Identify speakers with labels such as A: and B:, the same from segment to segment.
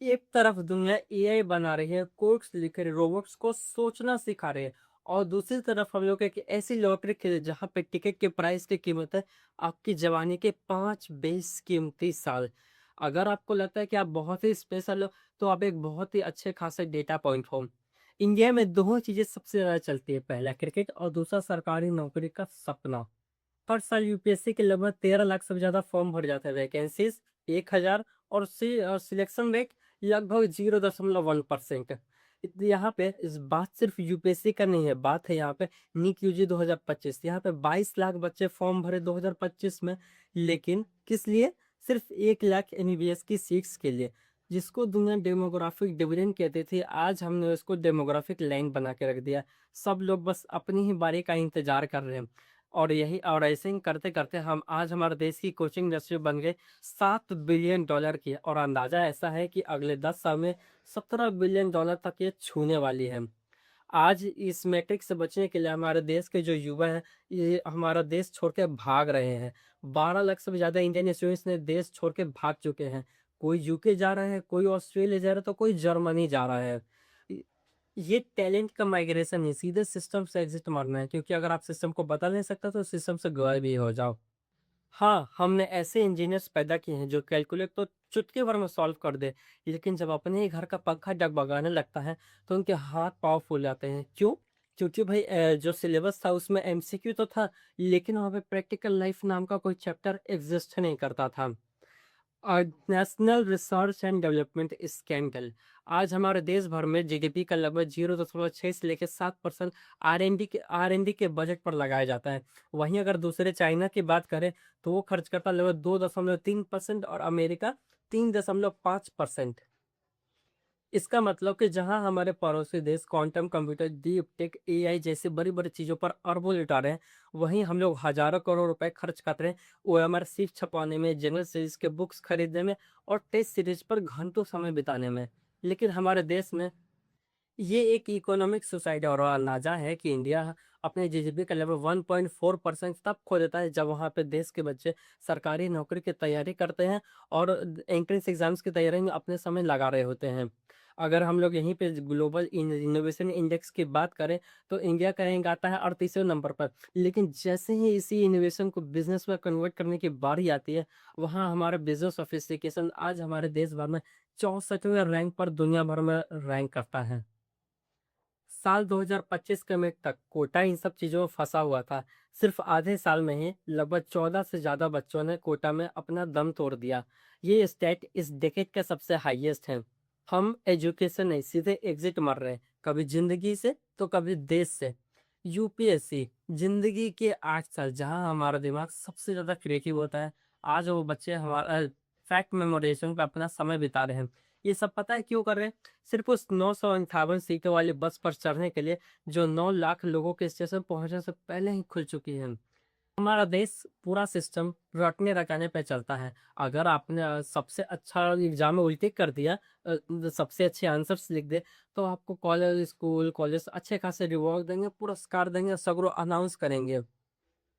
A: एक तरफ दुनिया एआई बना रही है, कोड्स लिख रही है, रोबोट्स को सोचना सिखा रही है, और दूसरी तरफ हम लोग एक ऐसी लॉटरी खेले जहाँ पे टिकट के प्राइस की कीमत है आपकी जवानी के 5 बेशकीमती साल। अगर आपको लगता है कि आप बहुत ही स्पेशल हो, तो आप एक बहुत ही अच्छे खासे डेटा पॉइंट हो। इंडिया में दो चीजें सबसे ज्यादा चलती है, पहला क्रिकेट और दूसरा सरकारी नौकरी का सपना। हर साल यूपीएससी के लगभग 13 लाख से ज्यादा फॉर्म भर जाते हैं, वैकेंसीज 1,000, और सिलेक्शन रेट लगभग 0.1%। यहाँ पे इस बात सिर्फ यूपीएससी का नहीं है, बात है यहाँ पे नीट यूजी 2025। यहाँ पे 22 लाख बच्चे फॉर्म भरे 2025 में, लेकिन किस लिए? सिर्फ 1 लाख एमबीबीएस की सीट्स के लिए, जिसको दुनिया डेमोग्राफिक डिविडेंड कहती थी, आज हमने उसको डेमोग्राफिक लाइन बना के रख दिया। सब लोग बस अपनी ही बारी का इंतजार कर रहे हैं। और ऐसे ही करते करते हम आज हमारे देश की कोचिंग इंडस्ट्री बन गई $7 बिलियन की, और अंदाजा ऐसा है कि अगले 10 साल में $17 बिलियन तक ये छूने वाली है। आज इस मैट्रिक से बचने के लिए हमारे देश के जो युवा हैं, ये हमारा देश छोड़ के भाग रहे हैं। 12 लाख से भी ज्यादा इंडियन स्टूडेंट्स ने देश छोड़ के भाग चुके हैं। कोई यूके जा रहा है, कोई ऑस्ट्रेलिया जा रहा है, तो कोई जर्मनी जा रहा है। ये टैलेंट का माइग्रेशन है, सीधे सिस्टम से एग्जिट मारना है, क्योंकि अगर आप सिस्टम को बदल नहीं सकता तो सिस्टम से गायब भी हो जाओ। हाँ, हमने ऐसे इंजीनियर्स पैदा किए हैं जो कैलकुलेट तो चुटकी भर में सॉल्व कर दे, लेकिन जब अपने ही घर का पंखा डगमगाने लगता है तो उनके हाथ पाँव फूल जाते हैं। क्यों? क्योंकि भाई जो सिलेबस था उसमें एमसीक्यू तो था, लेकिन वहाँ पे प्रैक्टिकल लाइफ नाम का कोई चैप्टर एग्जिस्ट नहीं करता था। और national research and development scandal, आज हमारे देश भर में जीडीपी का लगभग 0.6 से लेकर 7% आर एन डी के बजट पर लगाया जाता है। वहीं अगर दूसरे चाइना की बात करें तो वो खर्च करता है लगभग 2.3%, और अमेरिका 3.5%। इसका मतलब कि जहां हमारे पड़ोसी देश quantum computer, deep tech, AI जैसी बड़ी बड़ी चीजों पर अरबों लुटा रहे हैं, वहीं हम लोग हजारों करोड़ रुपए खर्च कर रहे हैं ओएमआर सीट छपवाने में, जनरल सीरीज के बुक्स खरीदने में, और टेस्ट सीरीज पर घंटों समय बिताने में। लेकिन हमारे देश में ये एक इकोनॉमिक सुसाइड है, और अंदाजा है कि इंडिया अपने जीडीपी का लगभग 1.4% तब खो देता है जब वहाँ पे देश के बच्चे सरकारी नौकरी की तैयारी करते हैं और एंट्रेंस एग्जाम्स की तैयारी में अपने समय लगा रहे होते हैं। अगर हम लोग यहीं पे ग्लोबल इनोवेशन इंडेक्स की बात करें तो इंडिया का रैंक आता है 38वें नंबर पर, लेकिन जैसे ही इसी इनोवेशन को बिजनेस में कन्वर्ट करने की बारी आती है, वहाँ हमारा बिजनेस सोफिस्टिकेशन आज हमारे देश भर में 64वें रैंक पर दुनिया भर में रैंक करता है। साल 2025 के मिड तक कोटा इन सब चीजों में फंसा हुआ था। सिर्फ आधे साल में ही लगभग 14 से ज्यादा बच्चों ने कोटा में अपना दम तोड़ दिया। ये स्टेट इस डेकेड का सबसे हाईएस्ट है। हम एजुकेशन नहीं, सीधे एग्जिट मर रहे हैं, कभी जिंदगी से तो कभी देश से। यूपीएससी जिंदगी के 8 साल जहां हमारा दिमाग सबसे ज्यादा क्रिएटिव होता है, आज वो बच्चे हमारा फैक्ट मेमोराइजेशन पे अपना समय बिता रहे हैं। ये सब पता है क्यों कर रहे हैं? सिर्फ उस 958 सीटों वाली बस पर चढ़ने के लिए, जो 9 लाख लोगों के स्टेशन पहुंचने से पहले ही खुल चुकी है। हमारा देश पूरा सिस्टम रटने रटाने पे चलता है। अगर आपने सबसे अच्छा एग्जाम में उल्टी कर दिया, सबसे अच्छे आंसर्स लिख दे, तो आपको कॉलेज, स्कूल, कॉलेज अच्छे खासे रिवॉर्ड देंगे, पुरस्कार देंगे, सगरों अनाउंस करेंगे।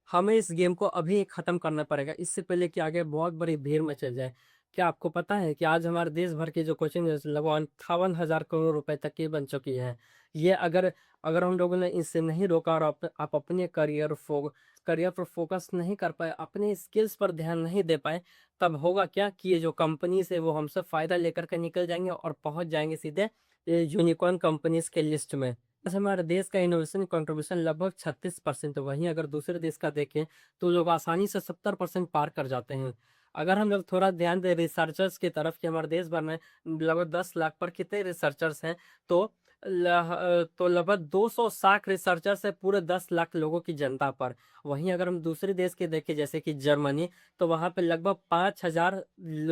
A: हमें इस गेम को अभी खत्म करना पड़ेगा, इससे पहले कि आगे बहुत बड़ी भीड़ मचल जाए। क्या आपको पता है कि आज हमारे देश भर के जो कोचिंग लगभग 58,000 करोड़ रुपए तक की बन चुकी है। ये अगर अगर हम लोगों ने इससे नहीं रोका, और आप अपने करियर पर फोकस नहीं कर पाए, अपने स्किल्स पर ध्यान नहीं दे पाए, तब होगा क्या कि ये जो कंपनीज है वो हमसे फायदा लेकर के निकल जाएंगे और पहुंच जाएंगे सीधे यूनिकॉर्न कंपनीज के लिस्ट में। बस हमारे देश का इनोवेशन कंट्रीब्यूशन लगभग 36%, वहीं अगर दूसरे देश का देखें तो लोग आसानी से 70% पार कर जाते हैं। अगर हम लोग थोड़ा ध्यान दें रिसर्चर्स की तरफ कि हमारे देश भर में लगभग 10 लाख पर कितने रिसर्चर्स हैं, तो लगभग 260 रिसर्चर्स है पूरे 10 लाख लोगों की जनता पर। वहीं अगर हम दूसरे देश के देखें जैसे कि जर्मनी, तो वहाँ पे लगभग 5,000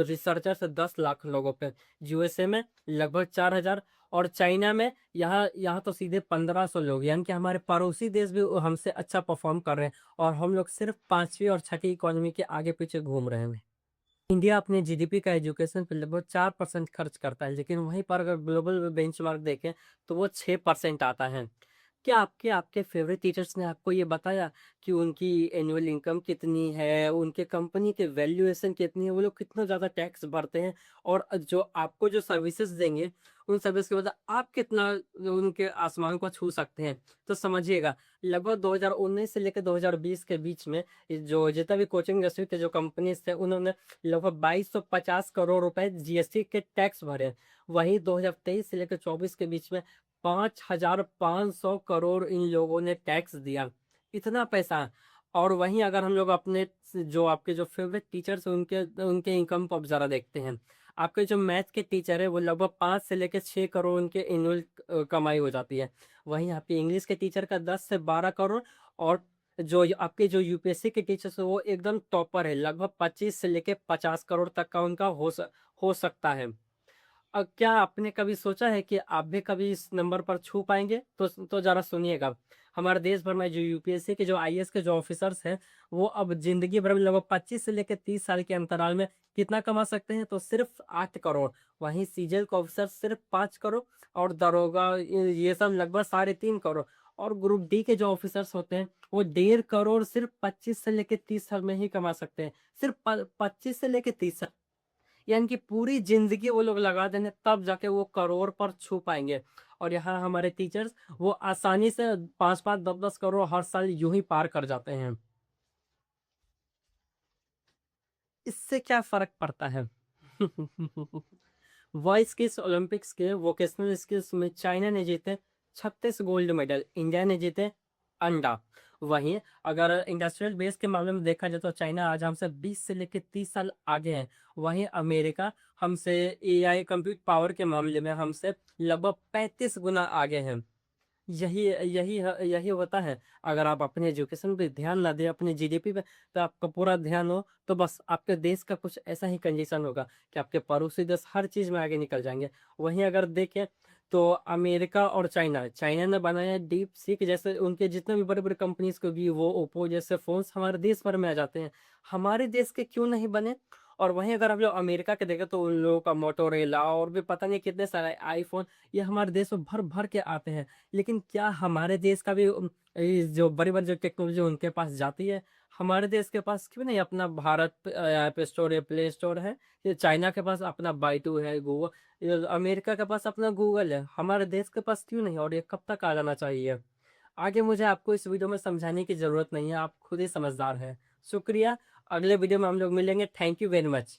A: रिसर्चर्स है 10 लाख लोगों पे। यूएसए में लगभग 4,000, और चाइना में यहाँ यहाँ तो सीधे 1,500 लोग, यानी कि हमारे पड़ोसी देश भी हमसे अच्छा परफॉर्म कर रहे हैं, और हम लोग सिर्फ पांचवी और छठी इकोनॉमी के आगे पीछे घूम रहे हैं। इंडिया अपने जीडीपी का एजुकेशन पे लगभग 4% खर्च करता है, लेकिन वहीं पर अगर ग्लोबल बेंचमार्क देखें तो वो 6% आता है। क्या आपके आपके फेवरेट टीचर्स ने आपको ये बताया कि उनकी एनुअल इनकम कितनी है, उनके कंपनी के वैल्यूएशन कितनी है, वो लोग कितना ज़्यादा टैक्स भरते हैं और जो आपको जो सर्विसेज़ देंगे, उन सर्विस की वजह आप कितना उनके आसमान को छू सकते हैं? तो समझिएगा, लगभग 2019 से लेकर 2020 के बीच में ये जो जितना भी कोचिंग इंडस्ट्री के जो कंपनीज़ थे, उन्होंने लगभग 2250 करोड़ रुपए जीएसटी के टैक्स भरे हैं। वहीं 2023 से लेकर 24 के बीच में 5,500 करोड़ इन लोगों ने टैक्स दिया। इतना पैसा। और वहीं अगर हम लोग अपने जो आपके जो फेवरेट टीचर्स हैं उनके उनके इनकम को अब ज़रा देखते हैं। आपके जो मैथ के टीचर है वो लगभग 5 से लेकर 6 करोड़ उनके एनुअल कमाई हो जाती है। वहीं आपके इंग्लिश के टीचर का 10 से 12 करोड़। और जो आपके जो यूपीएससी के टीचर्स है वो एकदम टॉपर है, लगभग 25 से लेकर 50 करोड़ तक का उनका हो सकता है। क्या आपने कभी सोचा है कि आप भी कभी इस नंबर पर छू पाएँगे? तो ज़रा सुनिएगा। हमारे देश भर में जो यूपीएससी के जो आईएएस के जो ऑफ़िसर्स हैं, वो अब ज़िंदगी भर में लगभग 25 से लेके 30 साल के अंतराल में कितना कमा सकते हैं? तो सिर्फ़ 8 करोड़। वहीं सीजीएल के ऑफ़िसर सिर्फ़ 5 करोड़ और दरोगा ये सब लगभग साढ़े 3 करोड़। और ग्रुप डी के जो ऑफ़िसर्स होते हैं, वो 1.5 करोड़ सिर्फ़ 25 से लेके 30 साल में ही कमा सकते हैं। सिर्फ़ प 25 से लेके 30 साल। यानी कि पूरी ज़िंदगी वो लोग लगा देंगे तब जाके वो करोड़ पर छू पाएँगे। और यहाँ हमारे टीचर्स वो आसानी से 5-5 10-10 करोड़ हर साल यूँ ही पार कर जाते हैं। इससे क्या फ़र्क पड़ता है? वॉइस किस ओलंपिक्स के वोकेशनल स्किल्स में चाइना ने जीते 36 गोल्ड मेडल, इंडिया ने जीते अंडा। वहीं अगर इंडस्ट्रियल बेस के मामले में देखा जाए तो चाइना आज हमसे 20 से लेके 30 साल आगे है। वहीं अमेरिका हमसे एआई कंप्यूट पावर के मामले में हमसे लगभग 35 गुना आगे है। यही यही होता है। अगर आप अपने एजुकेशन पे ध्यान ना दें, अपने जीडीपी पे, तो आपका पूरा ध्यान हो, तो बस आपके देश का कुछ ऐसा ही कंडीशन होगा कि आपके पड़ोसी देश हर चीज़ में आगे निकल जाएँगे। वहीं अगर देखें तो अमेरिका और चाइना ने बनाया डीप सीक जैसे उनके जितने भी बड़े-बड़े कंपनीज़ को वीवो, ओप्पो जैसे फ़ोन्स हमारे देश भर में आ जाते हैं। हमारे देश के क्यों नहीं बने? और वहीं अगर हम लोग अमेरिका के देखें तो उन लोगों का मोटोरोला और भी पता नहीं कितने सारे आईफ़ोन ये हमारे देश में भर-भर के आते हैं। लेकिन क्या हमारे देश का भी ये जो बड़ी-बड़ी जो टेक्नोलॉजी उनके पास जाती है? हमारे देश के पास क्यों नहीं अपना भारत ऐप स्टोर है, प्ले स्टोर है? ये चाइना के पास अपना बायडू है, ये अमेरिका के पास अपना गूगल है। हमारे देश के पास क्यों नहीं और ये कब तक आ जाना चाहिए? आगे मुझे आपको इस वीडियो में समझाने की ज़रूरत नहीं है, आप खुद ही समझदार हैं। शुक्रिया, अगले वीडियो में हम लोग मिलेंगे। Thank you very much.